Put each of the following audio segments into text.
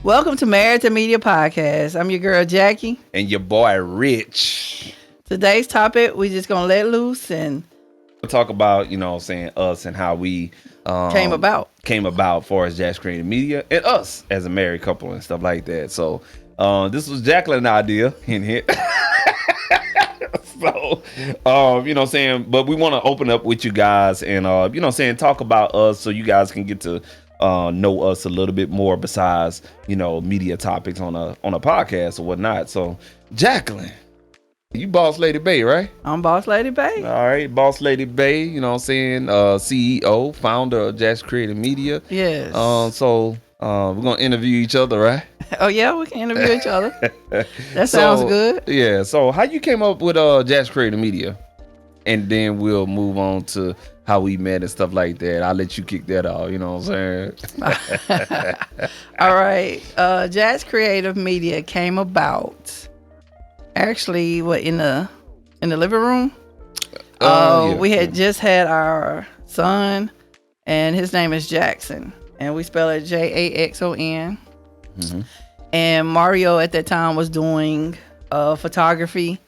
Welcome to Married2Media podcast. I'm your girl Jackie. And your boy Rich. Today's topic, we just gonna let loose and We'll talk about, us and how we came about for as JAX Creative Media and us as a married couple and stuff like that. So this was Jacqueline's idea, hint hint. So but we want to open up with you guys and talk about us so you guys can get to know us a little bit more besides media topics on a podcast or whatnot. So Jacqueline, you Boss Lady Bay, right? I'm Boss Lady Bay. All right, Boss Lady Bay, CEO, founder of JAX Creative Media. Yes. So we're gonna interview each other, right? Oh yeah, we can interview each other. That sounds good. Yeah. So how you came up with JAX Creative Media? And then we'll move on to how we met and stuff like that. I'll let you kick that off, you know what I'm saying? All right. JAX Creative Media came about actually in the living room. Yeah. We had just had our son, and his name is Jackson, and we spell it Jaxon. Mm-hmm. And Mario at that time was doing photography,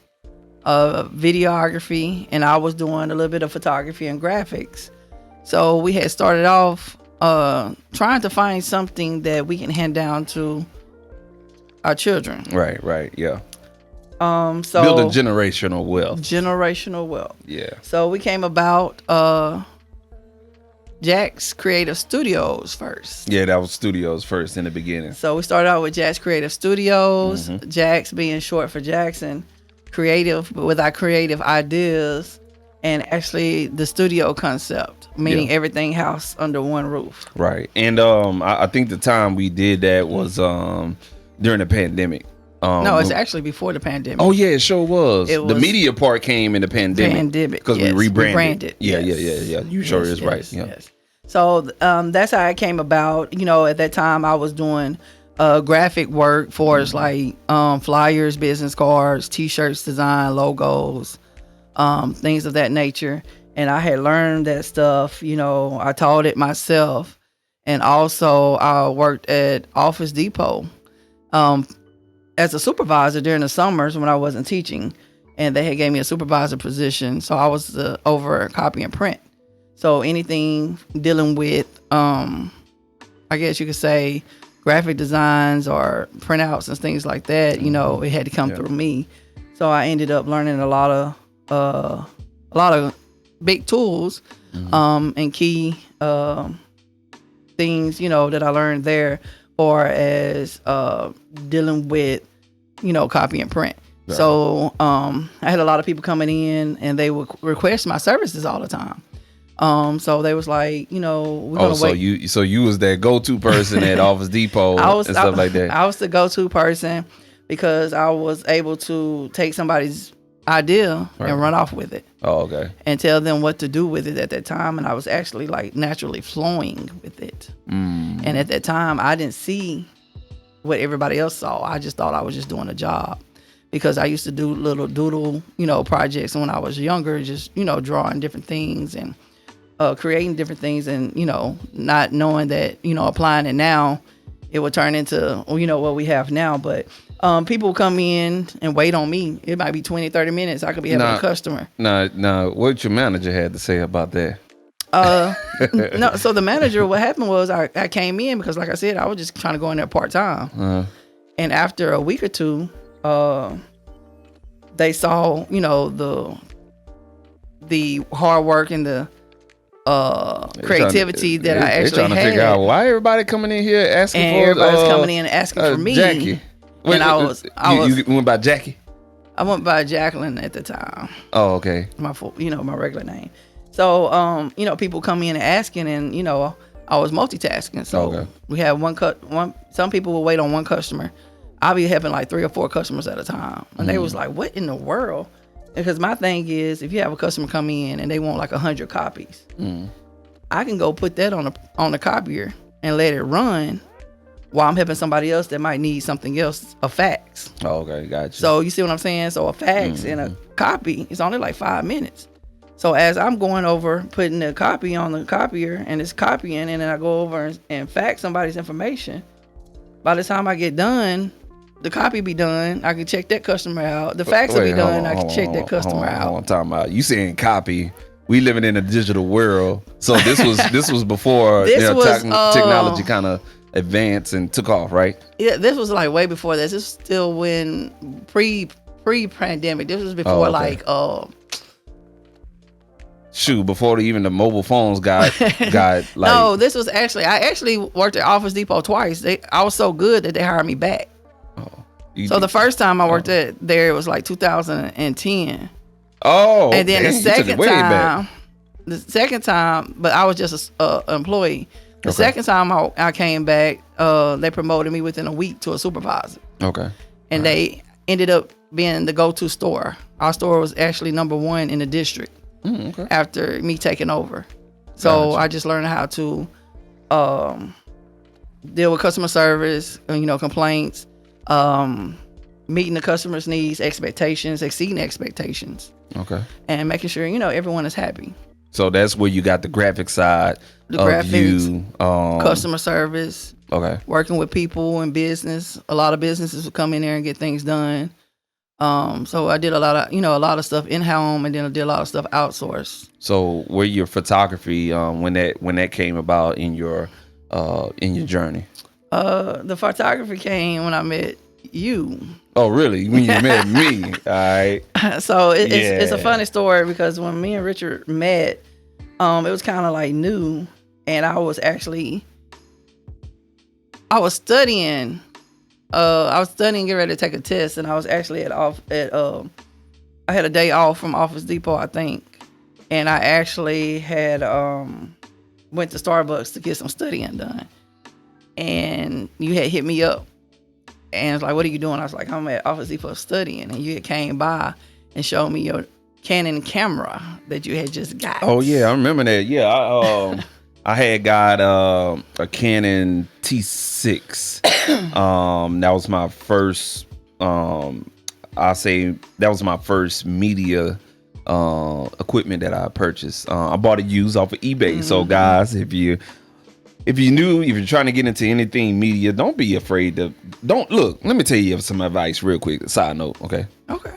videography, and I was doing a little bit of photography and graphics. So we had started off trying to find something that we can hand down to our children. Right, yeah. So build a generational wealth. Yeah. So we came about JAX Creative Studios first. Yeah, that was studios first in the beginning. So we started out with JAX Creative Studios, Mm-hmm. JAX being short for Jackson, creative, but with our creative ideas, and actually the studio concept, meaning everything house under one roof. Right. And I think the time we did that was during the pandemic. No, it's actually before the pandemic. Oh yeah, it sure was. The media part came in the pandemic because we rebranded. Yeah. You sure is right. Yeah. Yes. So that's how it came about. At that time I was doing graphic work for us, like flyers, business cards, t-shirts, design, logos, things of that nature. And I had learned that stuff. I taught it myself, and also I worked at Office Depot as a supervisor during the summers when I wasn't teaching, and they had gave me a supervisor position. So I was over copy and print. So anything dealing with, I guess you could say, graphic designs or printouts and things like that, it had to come through me. So I ended up learning a lot of big tools, and key things, that I learned there, or as dealing with, copy and print. Right. So I had a lot of people coming in, and they would request my services all the time. So they was like, we're gonna wait. So you was that go-to person at Office Depot and stuff like that. I was the go-to person because I was able to take somebody's idea and run off with it. Oh, okay. And tell them what to do with it at that time, and I was actually like naturally flowing with it. And at that time, I didn't see what everybody else saw. I just thought I was just doing a job, because I used to do little doodle, projects when I was younger, just, drawing different things and creating different things, and, not knowing that, applying it now, it would turn into, what we have now. But people come in and wait on me. It might be 20, 30 minutes. I could be having a customer. Now, what your manager had to say about that? No, so the manager, what happened was I came in because, like I said, I was just trying to go in there part-time. And after a week or two, they saw, the hard work and the creativity that I actually had. They're trying to figure out why everybody coming in here asking and for everybody's coming in asking for me. Jackie. And you went by Jackie? I went by Jacqueline at the time. Oh, okay. My regular name. So, people come in and asking, and I was multitasking. So we had one. Some people will wait on one customer. I'll be having like 3 or 4 customers at a time, and they was like, "What in the world?" Because my thing is, if you have a customer come in and they want like 100 copies, I can go put that on the copier and let it run while I'm helping somebody else that might need something else, a fax. Oh, okay, gotcha. So you see what I'm saying? So a fax and a copy is only like 5 minutes. So as I'm going over, putting the copy on the copier and it's copying, and then I go over and fax somebody's information, by the time I get done, the copy be done. I can check that customer out. The fax will be done. I can check that customer out. I'm talking about you saying copy. We living in a digital world, so this was before technology kind of advanced and took off, right? Yeah, this was like way before this. This was still when pre-pandemic. This was before before even the mobile phones got like. No, this was I actually worked at Office Depot twice. I was so good that they hired me back. So the first time I worked there, it was like 2010. Oh, and then the second time, but I was just an employee. The second time I came back, they promoted me within a week to a supervisor. Okay. And they ended up being the go-to store. Our store was actually number 1 in the district after me taking over. So I just learned how to deal with customer service, complaints, meeting the customer's needs, expectations, exceeding expectations. Okay. And making sure, everyone is happy. So that's where you got the graphic side of graphics, you. Customer service. Okay. Working with people in business. A lot of businesses would come in there and get things done. So I did a lot of stuff in-home, and then I did a lot of stuff outsourced. So where your photography, when that came about in your journey? The photography came when I met you. Oh, really? When you met me? All right. So it's a funny story, because when me and Richard met, it was kind of like new, and I was studying. I was studying, getting ready to take a test, and I was actually I had a day off from Office Depot, I think, and I actually had went to Starbucks to get some studying done, and you had hit me up. And it's like, what are you doing? I was like, I'm at Office Depot studying. And you had came by and showed me your Canon camera that you had just got. Oh, yeah. I remember that. Yeah. I had got a Canon T6. That was my first, that was my first media equipment that I purchased. I bought it used off of eBay. So, guys, if you're trying to get into anything media, don't be afraid let me tell you some advice real quick. Side note, okay? Okay.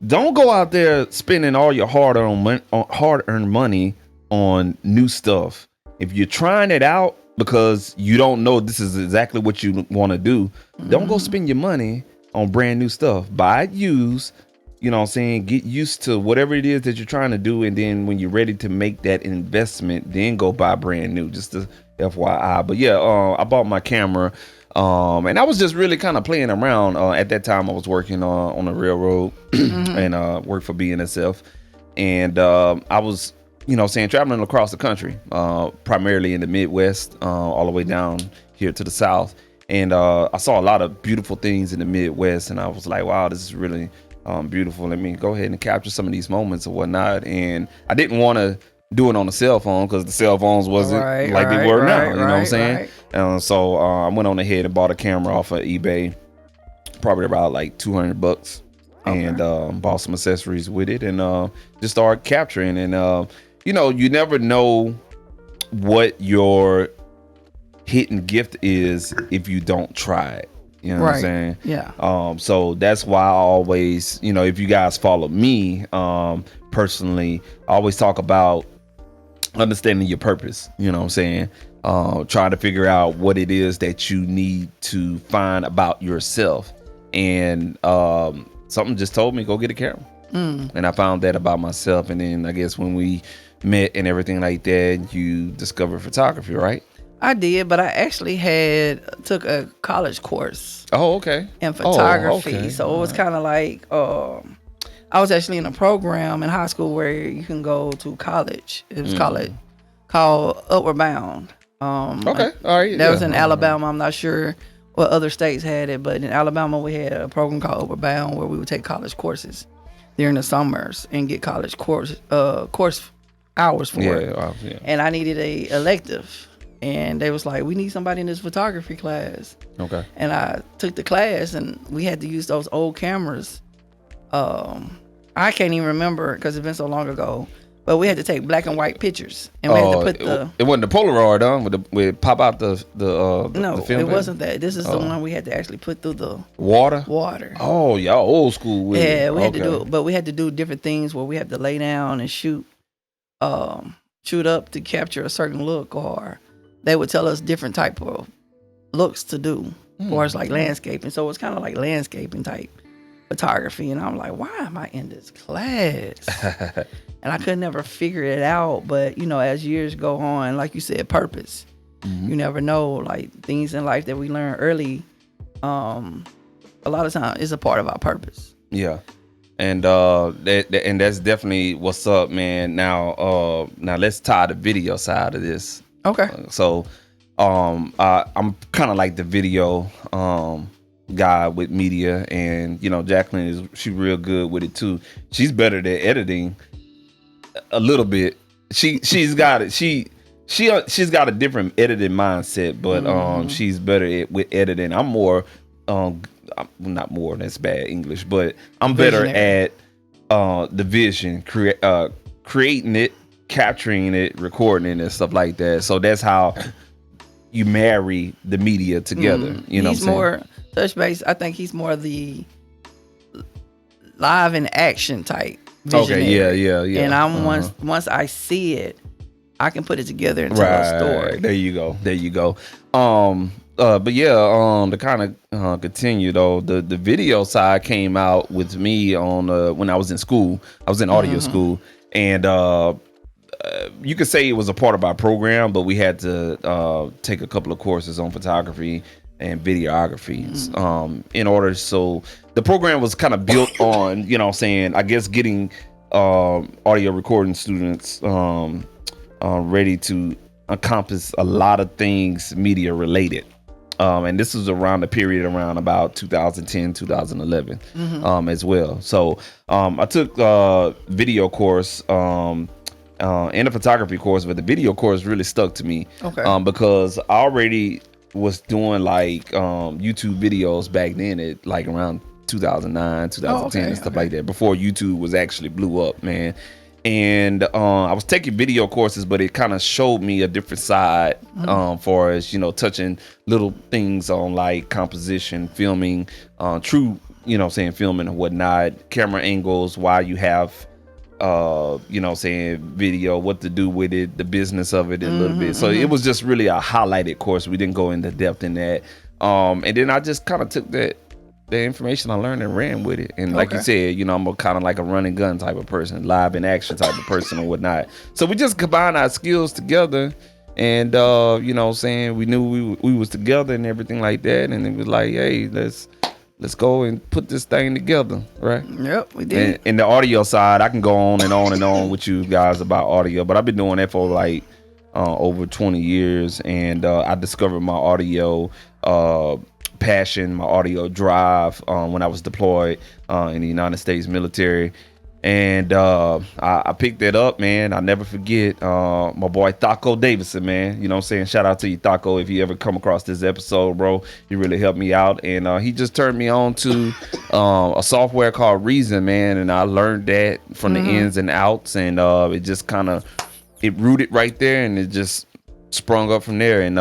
Don't go out there spending all your hard-earned money on new stuff. If you're trying it out because you don't know this is exactly what you want to do, don't go spend your money on brand new stuff. Buy it used, you know what I'm saying? Get used to whatever it is that you're trying to do, and then when you're ready to make that investment, then go buy brand new, just to FYI. But yeah, I bought my camera, and I was just really kind of playing around. At that time, I was working on the railroad and worked for BNSF, and I was, traveling across the country, primarily in the Midwest, all the way down here to the South, and I saw a lot of beautiful things in the Midwest, and I was like, wow, this is really beautiful. Let me go ahead and capture some of these moments and whatnot. And I didn't want to do it on the cell phone because the cell phones wasn't like they were now. You know what I'm saying? And so I went on ahead and bought a camera off of eBay, probably about like $200, and bought some accessories with it, and just started capturing. And you never know what your hidden gift is if you don't try it. You know what I'm saying? Yeah. So that's why I always, if you guys follow me personally, I always talk about understanding your purpose. You know what I'm saying? Trying to figure out what it is that you need to find about yourself. And something just told me, go get a camera. And I found that about myself. And then I guess when we met and everything like that, you discovered photography, right? I did, but I actually took a college course. Oh, okay. In photography. So it was kind of like, I was actually in a program in high school where you can go to college. It was called Upward Bound. Okay, all right. That was in Alabama. I'm not sure what other states had it, but in Alabama we had a program called Upward Bound where we would take college courses during the summers and get college course hours for it. Yeah. And I needed a elective, and they was like, we need somebody in this photography class. Okay. And I took the class, and we had to use those old cameras. I can't even remember because it's been so long ago. But we had to take black and white pictures, and we had to put it wasn't the Polaroid on with pop out the no, the film it wasn't that. This is the one we had to actually put through the water. Oh, y'all old school with it. Yeah, we had to do it, but we had to do different things where we had to lay down and shoot up to capture a certain look, or they would tell us different type of looks to do, or it's like landscaping. So it's kind of like landscaping type photography, and I'm like, why am I in this class? And I could never figure it out. But as years go on, like you said, purpose. You never know, like things in life that we learn early, a lot of times is a part of our purpose. Yeah. And that's definitely what's up, man. Now let's tie the video side of this. Okay. I'm kind of like the video guy with media, and Jacqueline she's real good with it too. She's better than editing a little bit. She's got it. She's got a different editing mindset, but she's better with editing. I'm more not more, that's bad English, but I'm better at the vision, creating it, capturing it, recording it, and stuff like that. So that's how you marry the media together. He's more touch base. I think he's more the live and action type visionary. Okay, yeah. And I'm once I see it, I can put it together and tell a story. There you go. But yeah, to kind of continue though, the video side came out with me on when I was in school. I was in audio school, and you could say it was a part of our program, but we had to take a couple of courses on photography and videography in order. So the program was kind of built on, I guess getting audio recording students ready to encompass a lot of things media related. And this was around the period around about 2010, 2011 as well. So I took a video course and a photography course, but the video course really stuck to me because I already was doing like YouTube videos back then at like around 2009, 2010 and stuff like that, before YouTube was actually blew up, man. And I was taking video courses, but it kind of showed me a different side for as touching little things on like composition, filming, true filming and whatnot, camera angles, why you have video, what to do with it, the business of it a little bit. So it was just really a highlighted course. We didn't go into depth in that. And then I just kind of took the information I learned and ran with it. And like you said, I'm kind of like a run and gun type of person, live in action type of person or whatnot. So we just combined our skills together, and we knew we was together and everything like that. And it was like, hey, let's go and put this thing together, right? Yep, we did. And in the audio side, I can go on and on and on with you guys about audio, but I've been doing that for like over 20 years, and I discovered my audio passion, my audio drive when I was deployed in the United States military. And I picked that up, man. I'll never forget my boy Thaco Davidson, man. Shout out to you, Thaco, if you ever come across this episode, bro. He really helped me out. And he just turned me on to a software called Reason, man. And I learned that from the ins and outs. And it just kind of, it rooted right there, and it just sprung up from there. And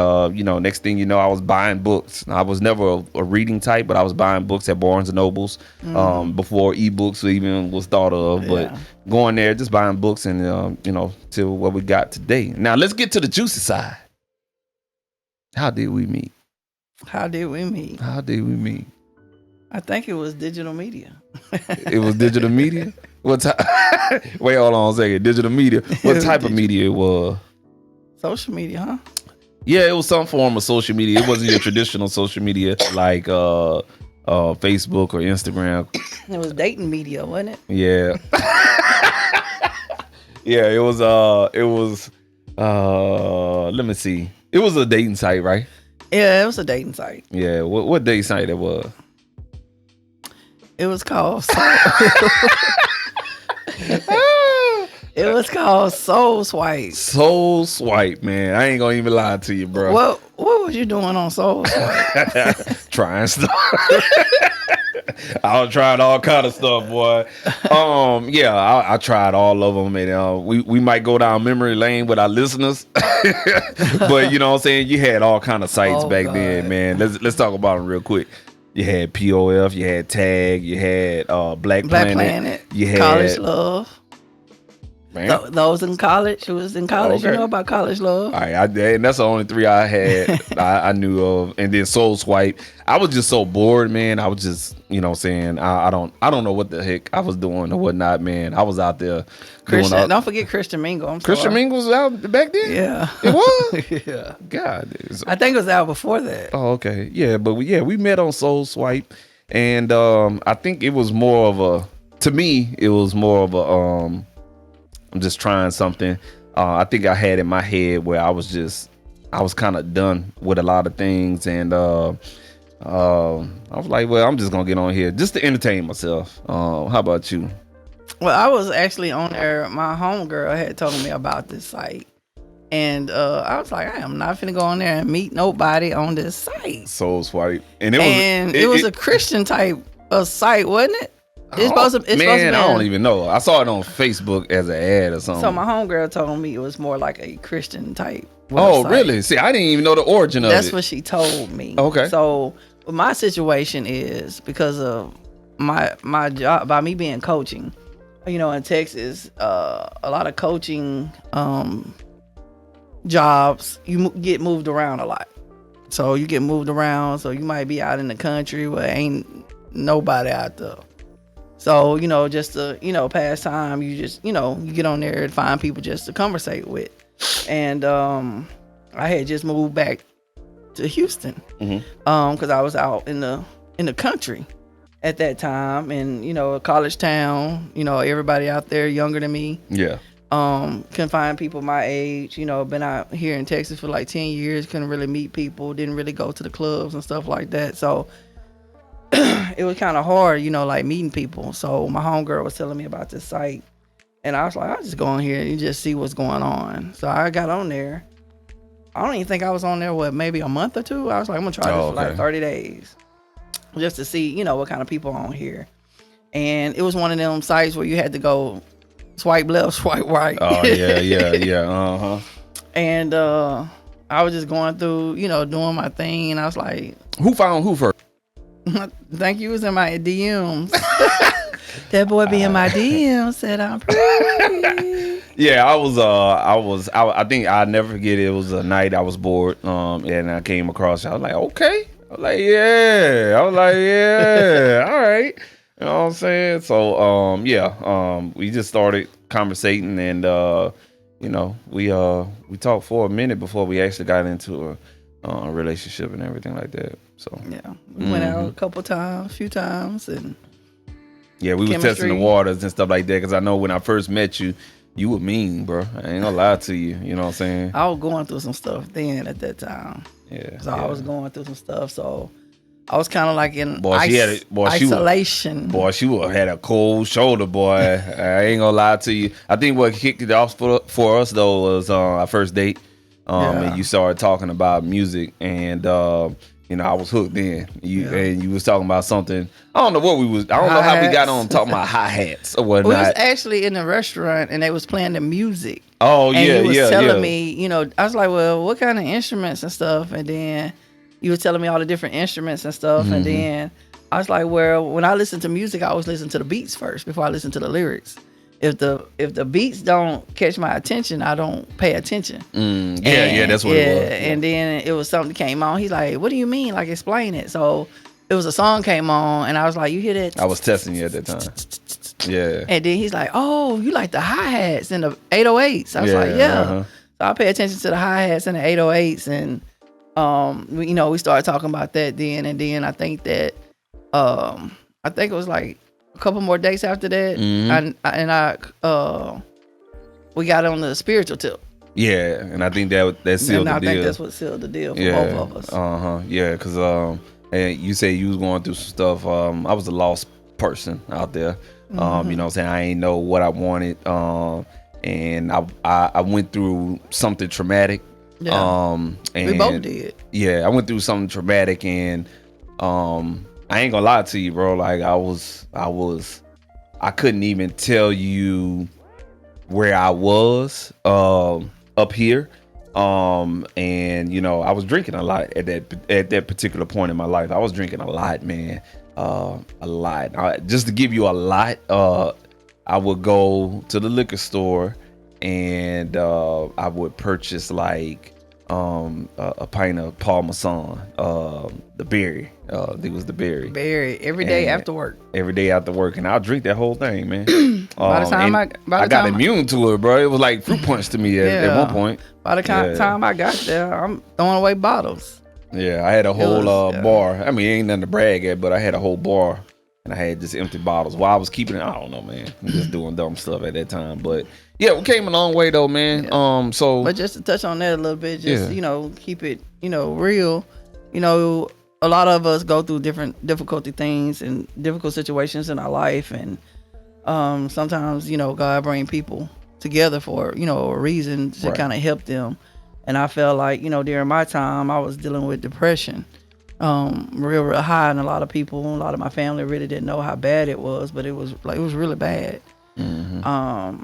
next thing you know, I was buying books. I was never a reading type, but I was buying books at Barnes and Nobles before ebooks even was thought of. But going there, just buying books, and till what we got today. Now let's get to the juicy side. How did we meet? I think it was digital media. It was digital media? What type? Wait, hold on a second. Digital media. What type of media it was? Social media, huh? Yeah, it was some form of social media. It wasn't your traditional social media like Facebook or Instagram. It was dating media, wasn't it? Yeah. Yeah, it was let me see. It was a dating site, right? Yeah, it was a dating site. Yeah, what dating site it was? It was called It was called Soul Swipe. Soul Swipe, man. I ain't gonna even lie to you, bro. What was you doing on Soul Swipe? Trying stuff. I was trying all kind of stuff, boy. Yeah, I tried all of them, and we might go down memory lane with our listeners, but you know what I'm saying. You had all kind of sites back then, man. Let's talk about them real quick. You had POF, you had Tag, you had Black Planet, you had College Love. Man. Those in college, who was in college, Okay. You know about College Love. All right, and that's the only three I had. I knew of, and then Soul Swipe. I was just so bored, man. I was just, you know, what I'm saying I don't know what the heck I was doing or whatnot, man. I was out there. Don't forget Christian Mingle. Christian Mingle was out back then. Yeah, it was. Yeah, God, I think it was out before that. Oh, okay, yeah, but we met on Soul Swipe, and I think it was more of a. To me, it was more of a. I'm just trying something. I think I had in my head where I was kind of done with a lot of things, and I was like, well, I'm just gonna get on here just to entertain myself. How about you? Well, I was actually on there. My homegirl had told me about this site, and I was like, I am not finna go on there and meet nobody on this site. Soul Swipe, and it was a Christian type of site, wasn't it? It's supposed to be. I don't even know. I saw it on Facebook as an ad or something. So my homegirl told me it was more like a Christian type website. Oh, really? See, I didn't even know the origin of it. That's what she told me. Okay. So my situation is because of my job, by me being coaching, you know, in Texas, a lot of coaching jobs, you get moved around a lot. So you get moved around. So you might be out in the country where ain't nobody out there. So, you know, just to, you know, pass time, you just, you know, you get on there and find people just to conversate with. And I had just moved back to Houston because I was out in the country at that time, and, you know, a college town, you know, everybody out there younger than me. Yeah. Couldn't find people my age, you know, been out here in Texas for like 10 years, couldn't really meet people, didn't really go to the clubs and stuff like that. So it was kind of hard, you know, like meeting people. So my homegirl was telling me about this site, and I was like, I'll just go on here and just see what's going on. So I got on there. I don't even think I was on there, maybe a month or two. I was like, I'm going to try this for like 30 days just to see, you know, what kind of people are on here. And it was one of them sites where you had to go swipe left, swipe right. Oh, yeah. Uh-huh. And I was just going through, you know, doing my thing, and I was like, who found who first? Thank you. Was in my DMs. That boy be in my DMs, said I'm pretty. Yeah, I think I'll never forget it. It was a night I was bored, and I came across it. I was like, okay. I was like, yeah. All right. You know what I'm saying? So, we just started conversating, and you know, we talked for a minute before we actually got into a relationship and everything like that. So yeah, we went out a few times, and yeah, we was testing the waters and stuff like that. Because I know when I first met you, you were mean, bro. I ain't gonna lie to you. You know what I'm saying? I was going through some stuff then at that time. Yeah. So I was going through some stuff. So I was kind of like in isolation. She had a cold shoulder, boy. I ain't gonna lie to you. I think what kicked it off for us though was our first date. And you started talking about music, and you know, I was hooked then. And you was talking about something. I don't know how we got on talking about hi-hats or whatnot. We was actually in a restaurant, and they was playing the music. Oh, and yeah, you was telling me, you know, I was like, well, what kind of instruments and stuff? And then you was telling me all the different instruments and stuff. And then I was like, well, when I listen to music, I always listen to the beats first before I listen to the lyrics. If the beats don't catch my attention, I don't pay attention. That's what it was. And then it was something that came on. He's like, what do you mean? Like, explain it. So it was a song came on, and I was like, you hear that? I was testing you at that time. Yeah. And then he's like, oh, you like the hi-hats and the 808s. I was like, yeah. So I pay attention to the hi-hats and the 808s, and you know, we started talking about that then. And then I think that I think it was like a couple more days after that, we got on the spiritual tip. Yeah, and I think that sealed the deal. I think that's what sealed the deal for both of us. Yeah, because and you say you was going through some stuff. I was a lost person out there. You know what I'm saying? I ain't know what I wanted. And I went through something traumatic. Yeah. And we both did. Yeah, I went through something traumatic, and I ain't gonna lie to you, bro. Like I couldn't even tell you where I was up here. And you know, I was drinking a lot at that particular point in my life. I was drinking a lot, man. A lot. Just to give you a lot, I would go to the liquor store and I would purchase like a pint of Parmesan, the berry. I think it was the berry. Berry every day after work. Every day after work, and I'll drink that whole thing, man. By the time I got immune to it, bro. It was like fruit punch to me at one point. By the time I got there, I'm throwing away bottles. Yeah, I had a whole bar. I mean, ain't nothing to brag at, but I had a whole bar, and I had just empty bottles. While I was keeping it, I don't know, man. I'm just doing dumb stuff at that time, but yeah, we came a long way though, man. Yeah. But just to touch on that a little bit, just you know, keep it, you know, real. You know, a lot of us go through different difficulty things and difficult situations in our life, and sometimes, you know, God bring people together for, you know, a reason to kind of help them. And I felt like, you know, during my time, I was dealing with depression, real high, and a lot of my family really didn't know how bad it was, but it was really bad. I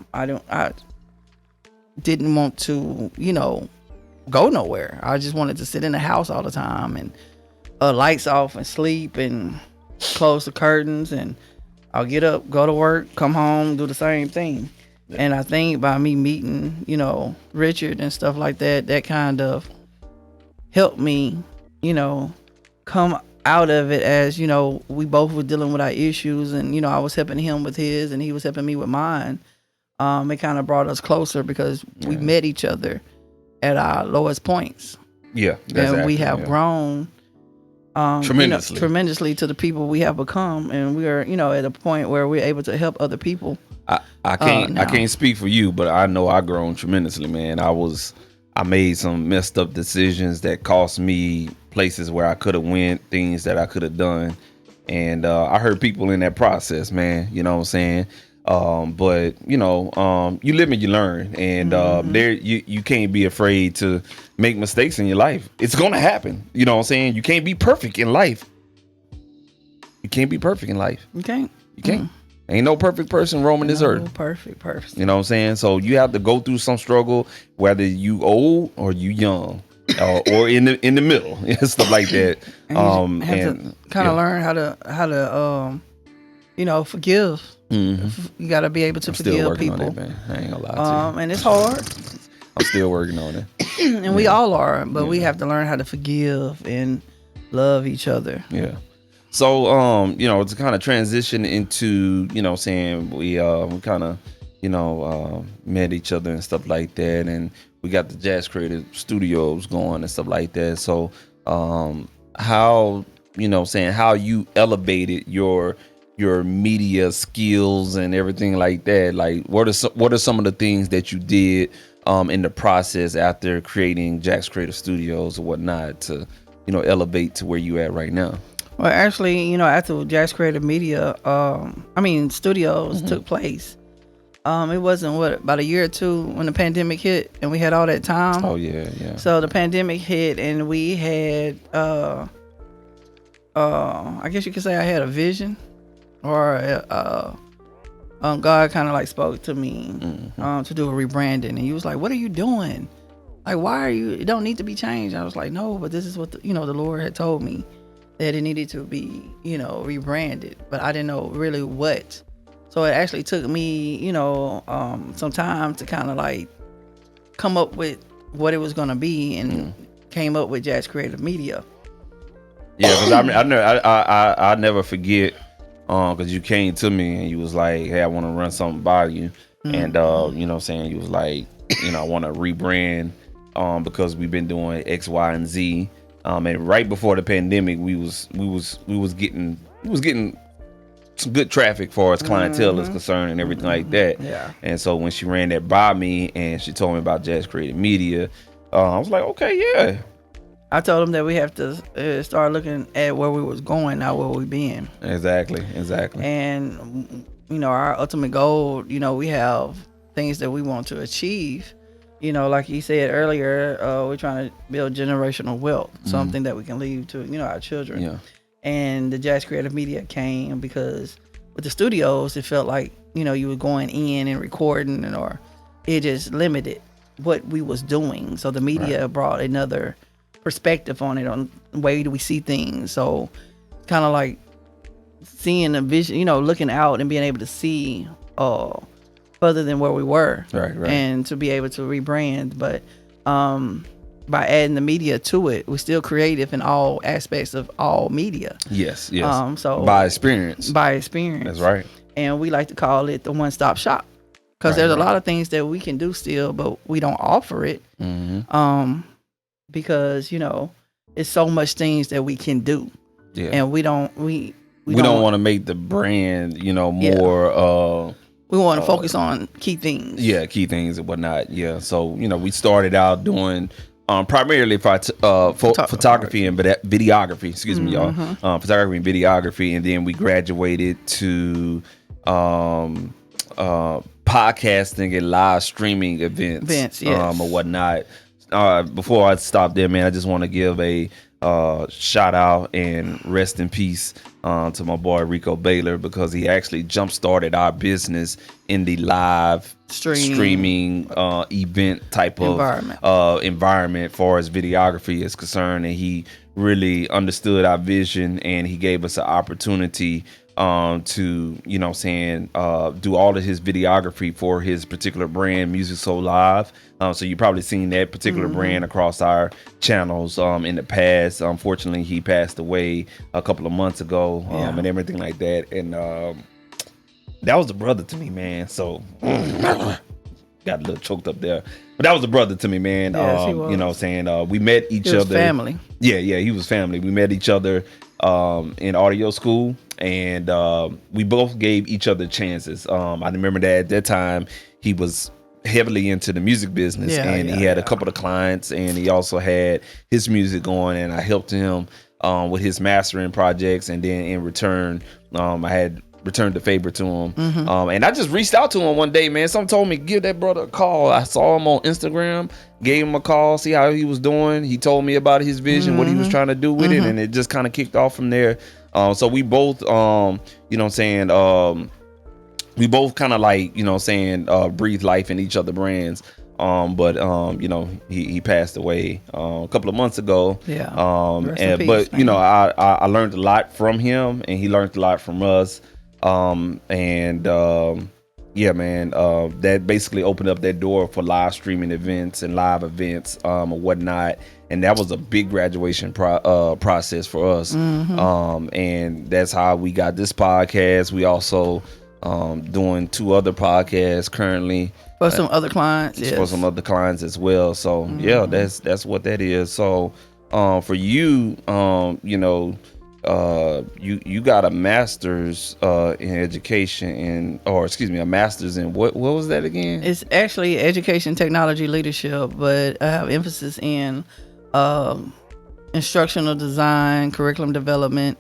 didn't want to, you know, go nowhere. I just wanted to sit in the house all the time and lights off and sleep and close the curtains, and I'll get up, go to work, come home, do the same thing. Yeah. And I think by me meeting, you know, Richard and stuff like that, that kind of helped me, you know, come out of it, as, you know, we both were dealing with our issues, and, you know, I was helping him with his and he was helping me with mine. It kind of brought us closer because we met each other at our lowest points. Yeah. And we have grown tremendously. You know, tremendously to the people we have become, and we are, you know, at a point where we're able to help other people. I can't speak for you, but I know I grown tremendously, man. I made some messed up decisions that cost me places where I could have went, things that I could have done, and I hurt people in that process, man. You know what I'm saying? But you know, you live and you learn, and there you can't be afraid to make mistakes in your life. It's gonna happen. You know what I'm saying? You can't be perfect in life. You can't be perfect in life. You can't. You can't. Ain't no perfect person roaming this earth. Perfect person. You know what I'm saying? So you have to go through some struggle, whether you old or you young, or in the middle, stuff like that. And you have to kind of learn how to you know, forgive. You got to be able to forgive people. On that, man. I ain't gonna lie to you. And it's hard. I'm still working on it. And we all are, but we have to learn how to forgive and love each other. Yeah. So, you know, to kind of transition into, you know, saying we kind of, you know, met each other and stuff like that, and we got the JAX Creative Studios going and stuff like that. So, how, you know, saying how you elevated your media skills and everything like that. Like, what are some of the things that you did in the process after creating JAX Creative Studios or whatnot to, you know, elevate to where you at right now? Well, actually, you know, after JAX Creative Media, studios took place. It wasn't about a year or two when the pandemic hit, and we had all that time. Oh yeah. So the pandemic hit, and we had, I guess you could say I had a vision, or God kind of like spoke to me to do a rebranding, and he was like, "What are you doing? Like, why are you? It don't need to be changed." I was like, "No, but this is what the Lord had told me, that it needed to be, you know, rebranded, but I didn't know really what." So it actually took me, you know, some time to kind of like come up with what it was going to be, and came up with JAX Creative Media. Yeah, because I never forget, because you came to me and you was like, "Hey, I want to run something by you," and you know, saying you was like, you know, I want to rebrand because we've been doing X, Y, and Z. And right before the pandemic, we was getting was getting some good traffic for as clientele is concerned and everything like that. Yeah. And so when she ran that by me and she told me about JAX Creative Media, I was like, okay, yeah. I told them that we have to start looking at where we was going, not where we been. Exactly. And our ultimate goal, we have things that we want to achieve. Like you said earlier, we're trying to build generational wealth, something that we can leave to our children. Yeah. And the JAX Creative Media came because with the studios, it felt like you were going in and recording, or it just limited what we was doing. So the media brought another perspective on it, on the way do we see things. So kind of like seeing a vision, looking out and being able to see further than where we were, right. And to be able to rebrand. But by adding the media to it, we're still creative in all aspects of all media. Yes. So by experience. That's right. And we like to call it the one-stop shop, because there's a lot of things that we can do still, but we don't offer it. Because it's so much things that we can do. Yeah. And we don't want to make the brand more we want to focus on key things. Yeah, key things and whatnot. Yeah. So, we started out doing primarily photography and videography. Excuse me, y'all. Photography and videography, and then we graduated to podcasting and live streaming events, or whatnot. Before I stop there, man, I just want to give a shout out and rest in peace to my boy Rico Baylor, because he actually jump started our business in the live streaming event type of environment far as videography is concerned, and he really understood our vision, and he gave us an opportunity to do all of his videography for his particular brand, Music So Live. So you probably seen that particular brand across our channels in the past. Unfortunately, he passed away a couple of months ago, and everything like that. And that was a brother to me, man. So got a little choked up there, but that was a brother to me, man. Yes, he was. We met each other. Family. Yeah, he was family. We met each other in audio school, and we both gave each other chances. I remember that at that time he was heavily into the music business, and he had a couple of clients, and he also had his music going, and I helped him with his mastering projects, and then in return I had returned the favor to him. And I just reached out to him one day, man. Someone told me, give that brother a call. I saw him on Instagram, gave him a call, see how he was doing. He told me about his vision, what he was trying to do with it, and it just kind of kicked off from there. So we both we both kind of like breathe life in each other brands. But he passed away a couple of months ago. But I learned a lot from him, and he learned a lot from us. That basically opened up that door for live streaming events and live events or whatnot, and that was a big graduation process for us. And that's how we got this podcast. We also doing 2 other podcasts currently for some other clients. For some other clients as well. So that's what that is. So for you, you got a master's in education, a master's in what was that again? It's actually education, technology, leadership, but I have emphasis in instructional design, curriculum development,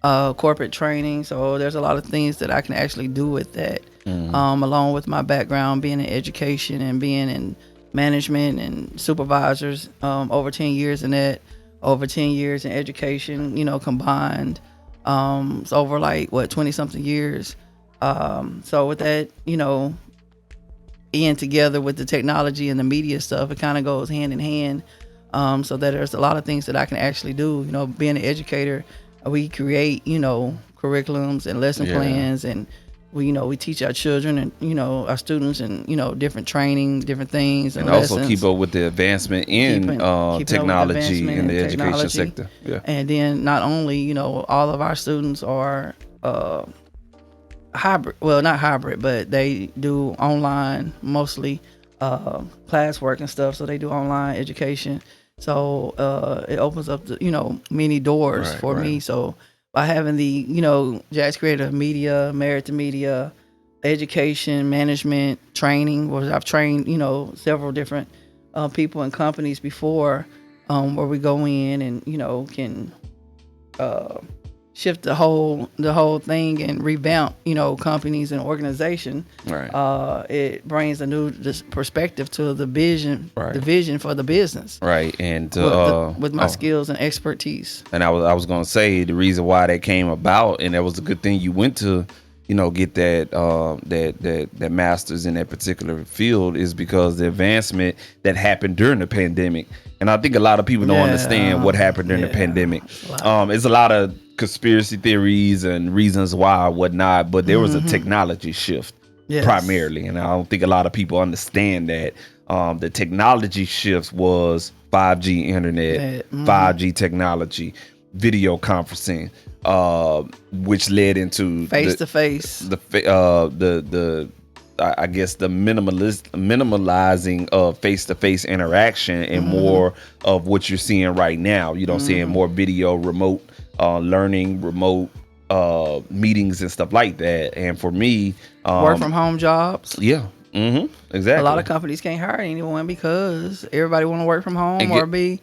corporate training. So there's a lot of things that I can actually do with that, along with my background being in education and being in management and supervisors, over 10 years in that. Over 10 years in education, combined. It's over 20 something years. So with that, and together with the technology and the media stuff, it kind of goes hand in hand. So that there's a lot of things that I can actually do. Being an educator, we create, curriculums and lesson plans, and we teach our children and our students and different training, different things, and also keep up with the advancement in technology in the education sector. And then not only all of our students are hybrid, well, not hybrid, but they do online mostly classwork and stuff. So they do online education. So it opens up the many doors for me. So by having the, JAX Creative Media, Married2Media, education, management, training, where I've trained, several different people and companies before, where we go in and, can shift the whole thing and revamp, companies and organization. Right. It brings a new perspective to the vision, Right. the vision for the business. Right. And with my skills and expertise. And I was gonna say the reason why that came about, and that was a good thing you went to, get that master's in that particular field, is because the advancement that happened during the pandemic. And I think a lot of people don't understand what happened during the pandemic. It's a lot of conspiracy theories and reasons why, whatnot, but there was a technology shift primarily, and I don't think a lot of people understand that. The technology shift was 5G internet, 5G technology, video conferencing, which led into face to face. I guess the minimalizing of face-to-face interaction and more of what you're seeing right now. Seeing more video, remote learning, remote meetings and stuff like that. And for me, work from home jobs. Yeah. Exactly. A lot of companies can't hire anyone because everybody want to work from home or be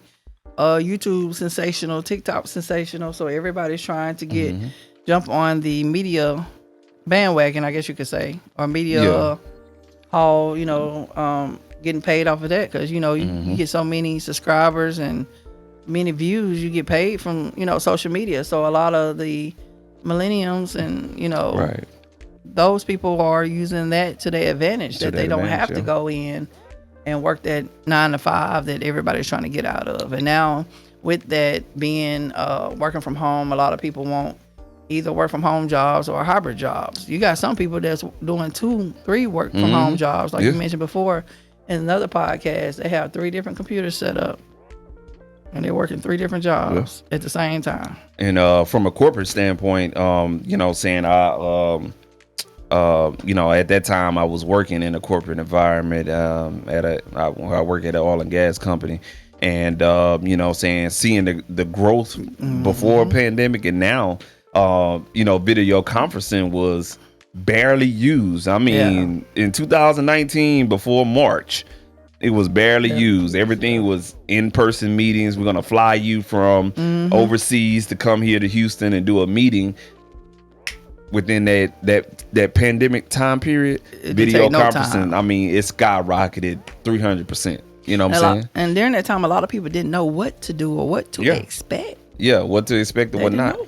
YouTube sensational, TikTok sensational. So everybody's trying to jump on the media bandwagon, I guess you could say, or media hall, getting paid off of that because, you get so many subscribers and many views, you get paid from, social media. So a lot of the millennials and, right. those people are using that to their advantage, that they don't have to go in and work that 9 to 5 that everybody's trying to get out of. And now with that being working from home, a lot of people want either work from home jobs or hybrid jobs. You got some people that's doing 2-3 work from home jobs, like you mentioned before in another podcast. They have 3 different computers set up and they're working 3 different jobs at the same time. And from a corporate standpoint, saying at that time I was working in a corporate environment. I work at an oil and gas company, and seeing the growth before pandemic and now, video conferencing was barely used. I mean, in 2019, before March, it was barely used. Everything was in-person meetings. We're gonna fly you from overseas to come here to Houston and do a meeting. Within that pandemic time period, video conferencing, I mean, it skyrocketed 300%. You know what I'm saying? And during that time, a lot of people didn't know what to do or what to expect. Yeah, what to expect and what not.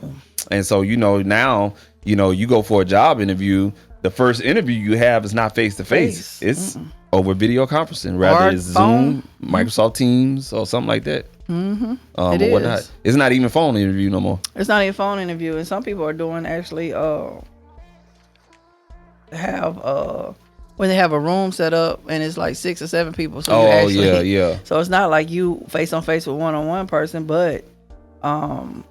And so, now, you go for a job interview, the first interview you have is not face-to-face. It's over video conferencing, rather it's Zoom, Microsoft Teams, or something like that. Or whatnot. It's not even phone interview no more. It's not even phone interview, and some people are doing actually when they have a room set up and it's like 6 or 7 people. So So it's not like you face on face with one-on-one person, but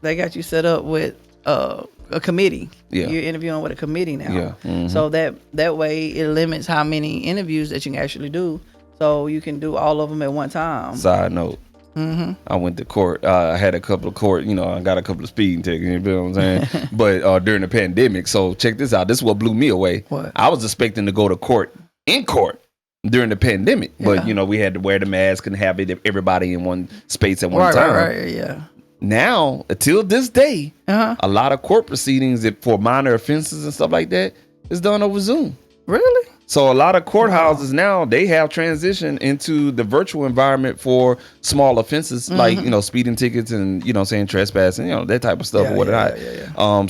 they got you set up with a committee. You're interviewing with a committee now. So that way it limits how many interviews that you can actually do. So you can do all of them at one time. Side note. I went to court. I had a couple of court, I got a couple of speeding tickets, you know what I'm saying? But during the pandemic, so check this out. This is what blew me away. What? I was expecting to go to court during the pandemic, but we had to wear the mask and have everybody in one space at one time. Right. Now, until this day, a lot of court proceedings for minor offenses and stuff like that is done over Zoom. Really? So a lot of courthouses now, they have transitioned into the virtual environment for small offenses like, speeding tickets and, trespassing, that type of stuff or whatnot.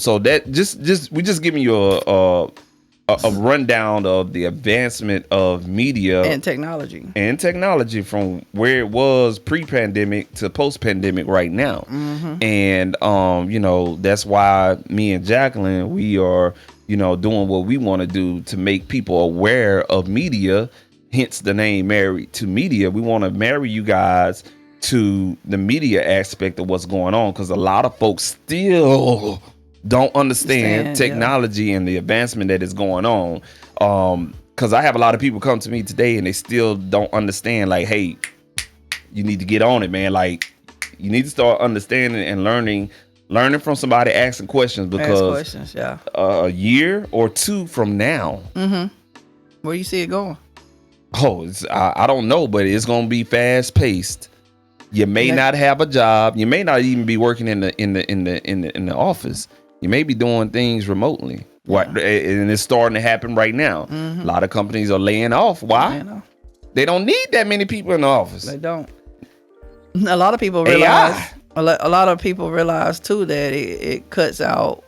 So that we just giving you a rundown of the advancement of media and technology from where it was pre-pandemic to post-pandemic right now. And, that's why me and Jacqueline, we are doing what we want to do to make people aware of media, hence the name Married2Media. We want to marry you guys to the media aspect of what's going on, because a lot of folks still don't understand technology and the advancement that is going on. Because I have a lot of people come to me today and they still don't understand, like, hey, you need to get on it, man. Like, you need to start understanding and learning learning from somebody, asking questions, because Ask questions, yeah. A year or two from now, Where you see it going? I don't know, but it's gonna be fast paced. You may not have a job. You may not even be working in the office. You may be doing things remotely. What, and it's starting to happen right now. A lot of companies are laying off. Why? They don't need that many people in the office. They don't. A lot of people realize. A lot of people realize too that it cuts out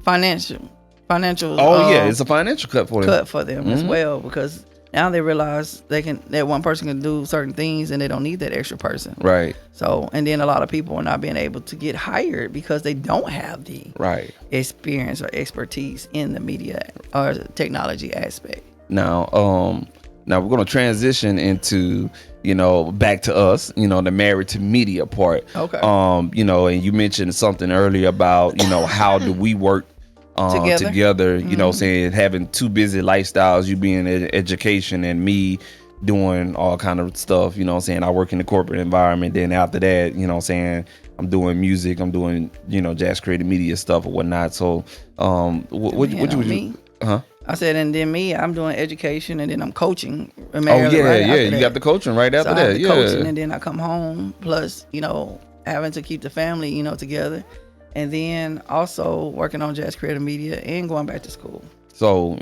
financial. It's a financial cut for them. As well, because now they realize that one person can do certain things and they don't need that extra person. Right. So, and then a lot of people are not being able to get hired because they don't have the experience or expertise in the media or technology aspect. Now we're going to transition into, back to us, the Married2Media part. Okay. And you mentioned something earlier about, how do we work together, saying having two busy lifestyles, you being in education and me doing all kind of stuff, I work in the corporate environment. Then after that, I'm doing music, I'm doing, JAX Creative Media stuff or whatnot. So, what you I said, and then me, I'm doing education and then I'm coaching. You got the coaching right after that. Coaching, and then I come home, plus, having to keep the family, together. And then also working on JAX Creative Media and going back to school. So,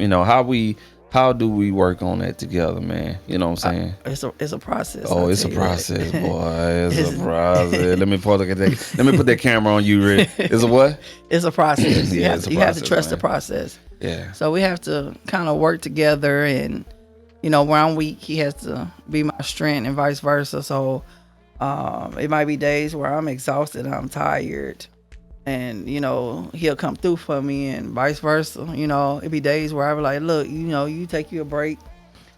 how do we work on that together, man? You know what I'm saying? It's a process. Oh, it's a process, boy. It's a process. Let me put that camera on you, Rick. It's a what? It's a process. You have to trust the process. Yeah. So we have to kind of work together, and where I'm weak, he has to be my strength, and vice versa. So it might be days where I'm exhausted, and I'm tired. And, he'll come through for me, and vice versa. It'd be days where I be like, look, you take you a break,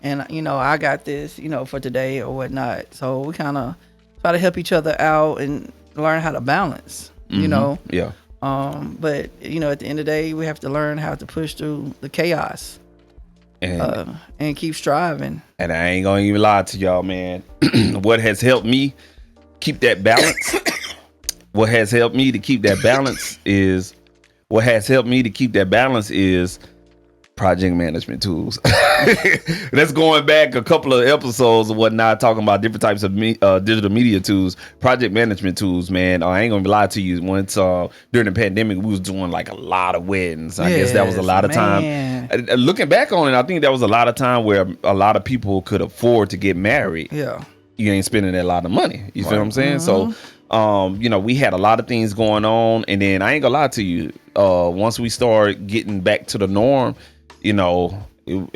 and, I got this, for today or whatnot. So we kind of try to help each other out and learn how to balance, Yeah. But, at the end of the day, we have to learn how to push through the chaos and keep striving. And I ain't going to even lie to y'all, man. What has helped me keep that balance? What has helped me to keep that balance is project management tools. That's going back a couple of episodes or whatnot, talking about different types of digital media tools, project management tools, man. I ain't gonna lie to you. Once during the pandemic, we was doing like a lot of weddings. I guess that was a lot of time. Looking back on it, I think that was a lot of time where a lot of people could afford to get married. Yeah. You ain't spending that lot of money. You feel what I'm saying? So we had a lot of things going on, and then I ain't gonna lie to you. Once we started getting back to the norm, it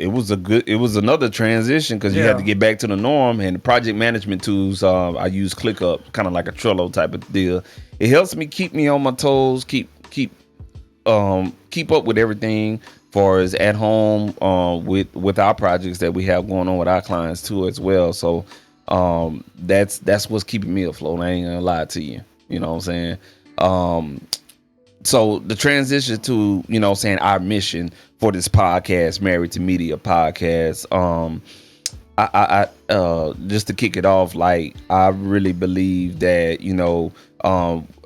was another transition, because you had to get back to the norm. And the project management tools, I use ClickUp, kind of like a Trello type of deal. It helps me keep me on my toes, keep up with everything, far as at home, with our projects that we have going on with our clients too as well. So that's what's keeping me afloat. I ain't gonna lie to you. You know what I'm saying? So the transition to, our mission for this podcast, Married2Media podcast, I just to kick it off, like, I really believe that,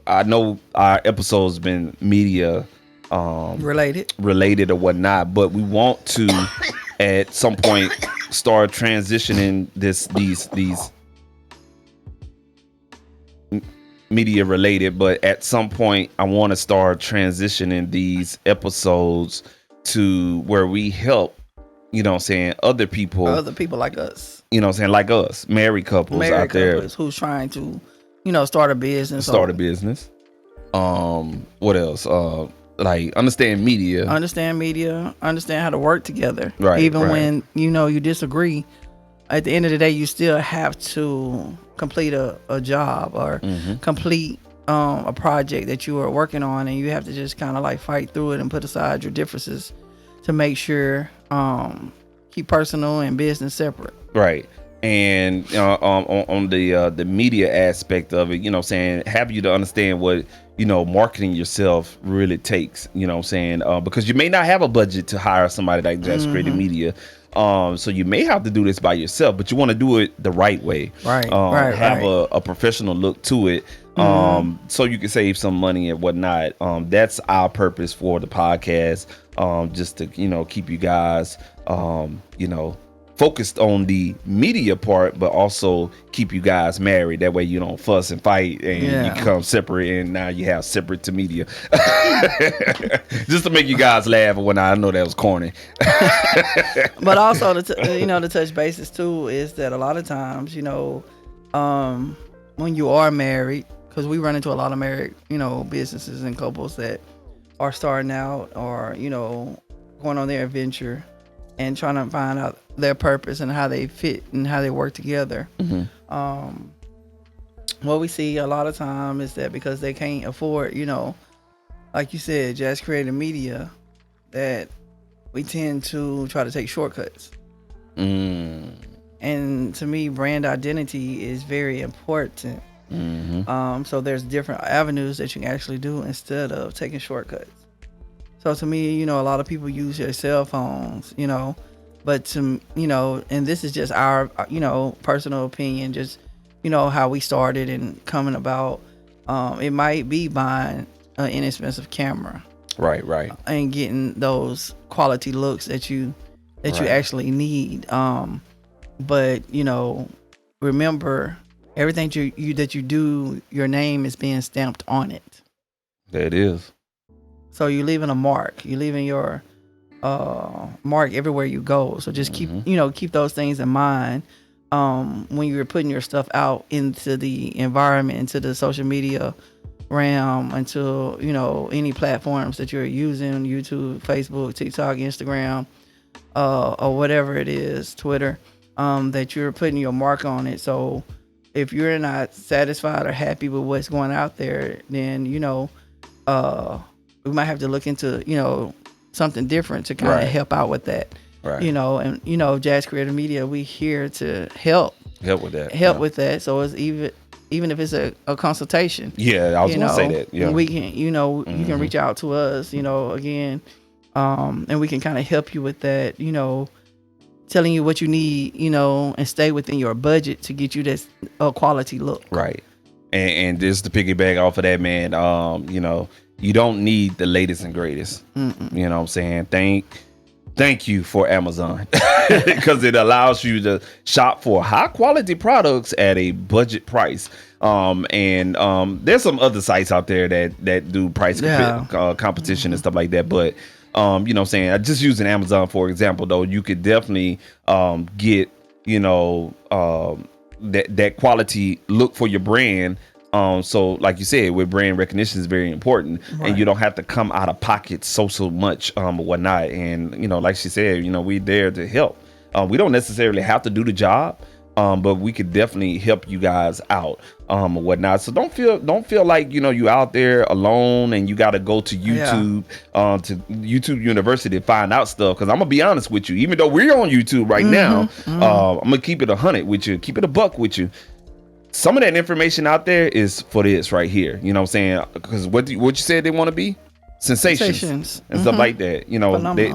I know our episodes been media related or whatnot, but we want to at some point start transitioning these media related, but at some point I want to start transitioning these episodes to where we help, other people like us, like us, married couples out there who's trying to, start a business. What else? Like understand media, understand how to work together. Right. Even when, you disagree, at the end of the day, you still have to complete a job or complete a project that you are working on, and you have to just kind of like fight through it and put aside your differences to make sure keep personal and business separate. Right. And on the media aspect of it, have you to understand what marketing yourself really takes, because you may not have a budget to hire somebody like JAX Creative Media. So you may have to do this by yourself, but you want to do it the right way. Right. Have a professional look to it. So you can save some money and whatnot. That's our purpose for the podcast, just to keep you guys focused on the media part, but also keep you guys married. That way you don't fuss and fight and you become separate, and now you have separate to media. Just to make you guys laugh when I know that was corny. But also to touch bases too is that a lot of times when you are married, because we run into a lot of married businesses and couples that are starting out or going on their adventure and trying to find out their purpose and how they fit and how they work together. What we see a lot of time is that because they can't afford, like you said, JAX Creative Media, that we tend to try to take shortcuts. And to me, brand identity is very important. So there's different avenues that you can actually do instead of taking shortcuts. So to me, a lot of people use their cell phones, but and this is just our, personal opinion, just, how we started and coming about. It might be buying an inexpensive camera. Right. And getting those quality looks that you actually need. But, remember, everything that you do, your name is being stamped on it. That is. So you're leaving a mark. You're leaving your mark everywhere you go. So just keep those things in mind when you're putting your stuff out into the environment, into the social media realm, into any platforms that you're using, YouTube, Facebook, TikTok, Instagram, or whatever it is, Twitter, that you're putting your mark on it. So if you're not satisfied or happy with what's going out there, then we might have to look into something different to kind of help out with that. And JAX Creative Media, we here to help with that. With that. So it's even if it's a consultation. Yeah, I was gonna say that. Yeah, we can you can reach out to us. Again, and we can kind of help you with that. Telling you what you need. And stay within your budget to get you this quality look. Right. And just to piggyback off of that, man. You don't need the latest and greatest. You know what I'm saying? Thank you for Amazon, because it allows you to shop for high quality products at a budget price. And there's some other sites out there that do price competition and stuff like that. But you know what I'm saying? Just using Amazon for example, though, you could definitely get that quality look for your brand. So like you said, with brand recognition is very important, and you don't have to come out of pocket so much or whatnot. And like she said, we there to help. We don't necessarily have to do the job, but we could definitely help you guys out or whatnot. So don't feel like you out there alone and you got to go to YouTube to YouTube University to find out stuff. Because I'm gonna be honest with you, even though we're on YouTube right now, I'm gonna keep it 100 with you, keep it a buck with you. Some of that information out there is for this right here. You know what I'm saying? Because what you said they want to be? Sensations. And stuff like that.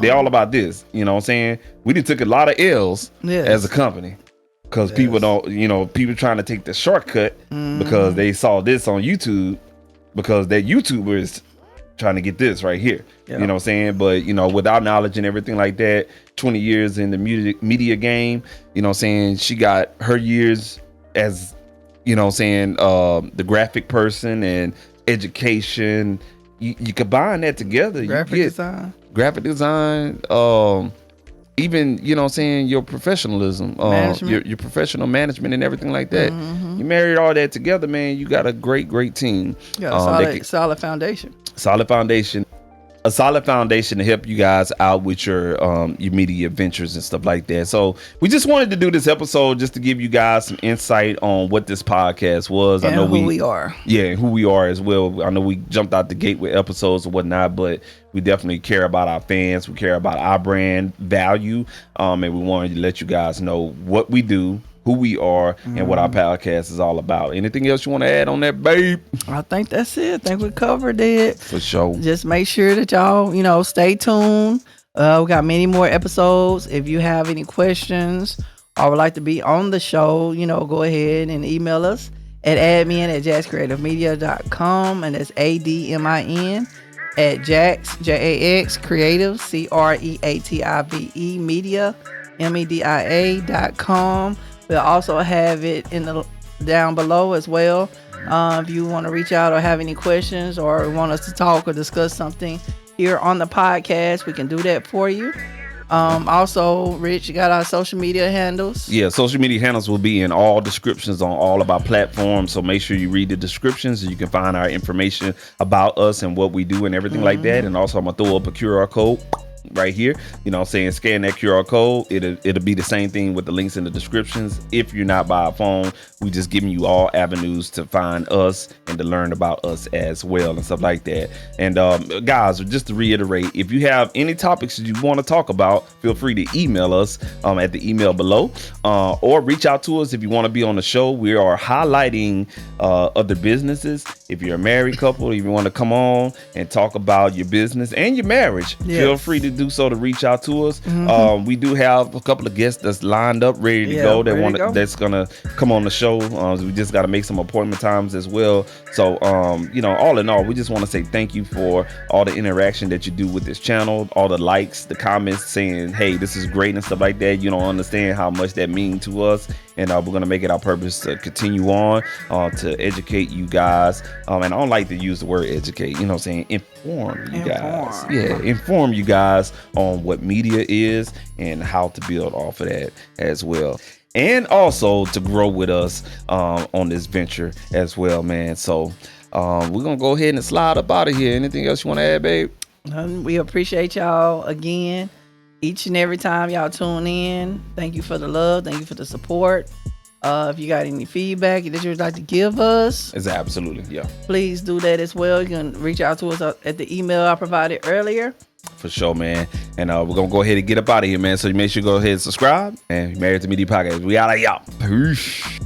They all about this. You know what I'm saying? We done took a lot of L's as a company. Because people don't, people trying to take the shortcut because they saw this on YouTube, because that YouTuber is trying to get this right here. You know what I'm saying? But, with our knowledge and everything like that, 20 years in the media game, you know what I'm saying? She got her years as, the graphic person and education. You combine that together. Graphic design, even, your professionalism, your professional management and everything like that. You married all that together, man. You got a great team. You got a solid foundation. A solid foundation to help you guys out with your media ventures and stuff like that. So we just wanted to do this episode just to give you guys some insight on what this podcast was. And I know who we are. Yeah, who we are as well. I know we jumped out the gate with episodes and whatnot, but we definitely care about our fans. We care about our brand value. And we wanted to let you guys know what we do, who we are, and what our podcast is all about. Anything else you want to add on that, babe? I think that's it. I think we covered it. For sure. Just make sure that y'all, stay tuned. We got many more episodes. If you have any questions or would like to be on the show, go ahead and email us at admin at jaxcreativemedia.com, and that's ADMIN at JAX, JAX Creative, CREATIVE Media, MEDIA.com. We'll also have it in the down below as well. If you want to reach out or have any questions or want us to talk or discuss something here on the podcast, we can do that for you. Also, Rich, you got our social media handles? Yeah, social media handles will be in all descriptions on all of our platforms. So make sure you read the descriptions so you can find our information about us and what we do and everything like that. And also, I'm going to throw up a QR code right here, you know what I'm saying, scan that QR code. It'll be the same thing with the links in the descriptions. If you're not by a phone, we just giving you all avenues to find us and to learn about us as well and stuff like that. And guys, just to reiterate, if you have any topics that you want to talk about, feel free to email us at the email below, or reach out to us if you want to be on the show. We are highlighting other businesses. If you're a married couple, if you want to come on and talk about your business and your marriage, feel free to do so, to reach out to us. We do have a couple of guests that's lined up, ready to go. That's gonna come on the show. We just got to make some appointment times as well. So you know, all in all, we just want to say thank you for all the interaction that you do with this channel, all the likes, the comments saying, hey, this is great and stuff like that. You don't understand how much that means to us, and we're gonna make it our purpose to continue on to educate you guys. And I don't like to use the word educate, you know what I'm saying, inform you guys. Yeah, inform you guys on what media is and how to build off of that as well, and also to grow with us on this venture as well, man. So we're gonna go ahead and slide up out of here. Anything else you want to add, babe? We appreciate y'all again each and every time y'all tune in. Thank you for the love, thank you for the support. If you got any feedback that you would like to give us, It's absolutely, yeah, please do that as well. You can reach out to us at the email I provided earlier. for sure, man. And we're gonna go ahead and get up out of here, man. So you make sure you go ahead and subscribe. And Married to Media Podcast, we out of y'all. Peace.